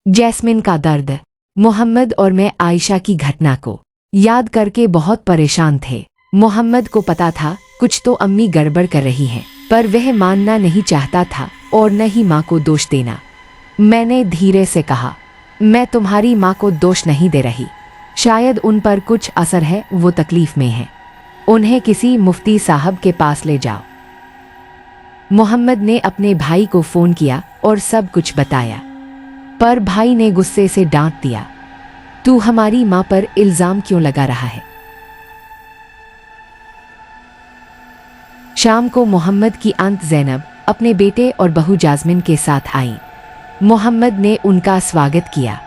Jasmine का दर्द। मोहम्मद और मैं आयशा की घटना को याद करके बहुत परेशान थे। मोहम्मद को पता था कुछ तो अम्मी गड़बड़ कर रही हैं, पर वह मानना नहीं चाहता था और न ही माँ को दोष देना। मैंने धीरे से कहा, मैं तुम्हारी माँ को दोष नहीं दे रही, शायद उन पर कुछ असर है, वो तकलीफ में है, उन्हें किसी मुफ्ती साहब के पास ले जाओ। मोहम्मद ने अपने भाई को फोन किया और सब कुछ बताया, पर भाई ने गुस्से से डांट दिया, तू हमारी माँ पर इल्जाम क्यों लगा रहा है। शाम को मोहम्मद की आंट ज़ैनब अपने बेटे और बहू जास्मिन के साथ आई। मोहम्मद ने उनका स्वागत किया,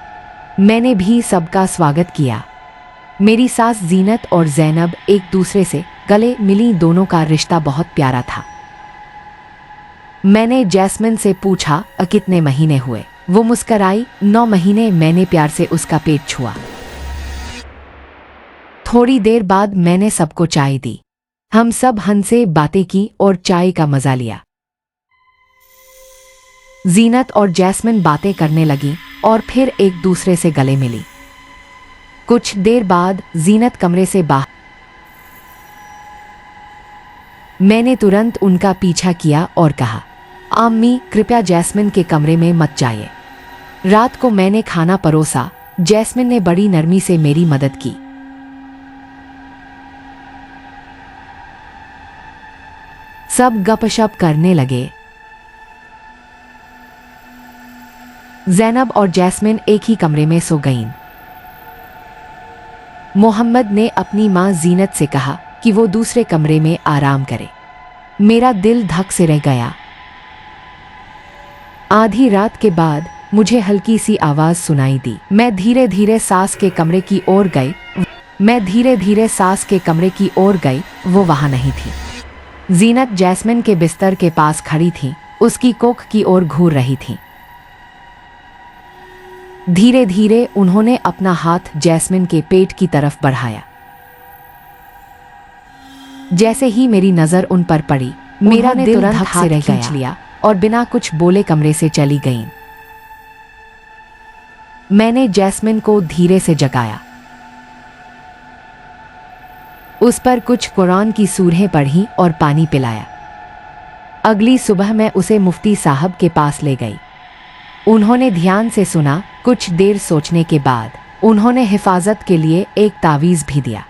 मैंने भी सबका स्वागत किया। मेरी सास जीनत और ज़ैनब एक दूसरे से गले मिली, दोनों का रिश्ता बहुत प्यारा था। मैंने जैस्मिन से पूछा, कितने महीने हुए? वो मुस्कराई, 9 महीने। मैंने प्यार से उसका पेट छुआ। थोड़ी देर बाद मैंने सबको चाय दी। हम सब हंसे, बातें की और चाय का मजा लिया। जीनत और जैस्मिन बातें करने लगी और फिर एक दूसरे से गले मिली। कुछ देर बाद जीनत कमरे से बाहर। मैंने तुरंत उनका पीछा किया और कहा, अम्मी कृपया जैस्मिन के कमरे में मत जाइए। रात को मैंने खाना परोसा। जैस्मिन ने बड़ी नरमी से मेरी मदद की। सब गपशप करने लगे। ज़ैनब और जैस्मिन एक ही कमरे में सो गईं। मोहम्मद ने अपनी माँ जीनत से कहा कि वो दूसरे कमरे में आराम करे। मेरा दिल धक से रह गया। आधी रात के बाद मुझे हल्की सी आवाज सुनाई दी। मैं धीरे धीरे सास के कमरे की ओर गई। वो वहां नहीं थी। जीनत जैस्मिन के बिस्तर के पास खड़ी थी, उसकी कोख की ओर घूर रही थी। धीरे धीरे उन्होंने अपना हाथ जैस्मिन के पेट की तरफ बढ़ाया। जैसे ही मेरी नजर उन पर पड़ी, मेरा दिल तुरंत हाथ खींच लिया और बिना कुछ बोले कमरे से चली गईं। मैंने जैस्मिन को धीरे से जगाया, उस पर कुछ कुरान की सूरहें पढ़ी और पानी पिलाया। अगली सुबह मैं उसे मुफ्ती साहब के पास ले गई। उन्होंने ध्यान से सुना। कुछ देर सोचने के बाद उन्होंने हिफाजत के लिए एक तावीज़ भी दिया।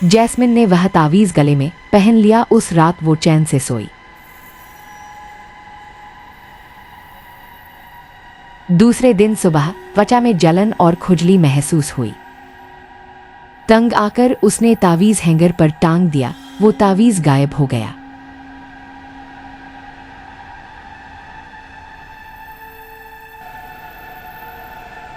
जैस्मिन ने वह तावीज़ गले में पहन लिया। उस रात वो चैन से सोई। दूसरे दिन सुबह त्वचा में जलन और खुजली महसूस हुई। तंग आकर उसने तावीज़ हैंगर पर टांग दिया। वो तावीज़ गायब हो गया।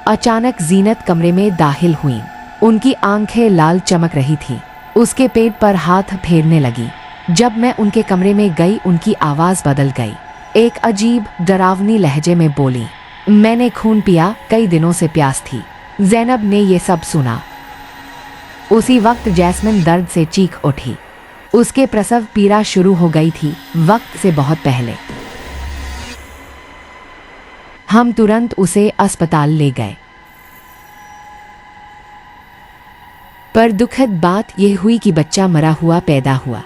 अचानक जीनत कमरे में दाखिल हुई। उनकी आंखें लाल चमक रही थीं। उसके पेट पर हाथ फेरने लगी। जब मैं उनके कमरे में गई, उनकी आवाज बदल गई। एक अजीब डरावनी लहजे में बोली, मैंने खून पिया, कई दिनों से प्यास थी। ज़ैनब ने ये सब सुना। उसी वक्त जैस्मिन दर्द से चीख उठी। उसके प्रसव पीड़ा शुरू हो गई थी, वक्त से बहुत पहले। हम तुरंत उसे अस्पताल ले गए। पर दुखद बात यह हुई कि बच्चा मरा हुआ पैदा हुआ।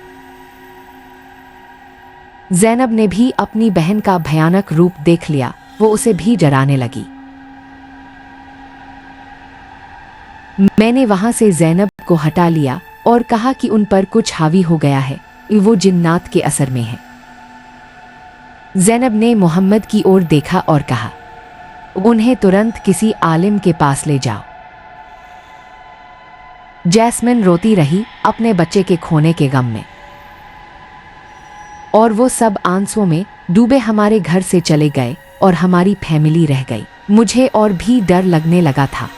ज़ैनब ने भी अपनी बहन का भयानक रूप देख लिया। वो उसे भी डराने लगी। मैंने वहां से ज़ैनब को हटा लिया और कहा कि उन पर कुछ हावी हो गया है, वो जिन्नात के असर में है। ज़ैनब ने मोहम्मद की ओर देखा और कहा, उन्हें तुरंत किसी आलिम के पास ले जाओ। जैस्मिन रोती रही अपने बच्चे के खोने के गम में, और वो सब आंसुओं में डूबे हमारे घर से चले गए और हमारी फैमिली रह गई। मुझे और भी डर लगने लगा था।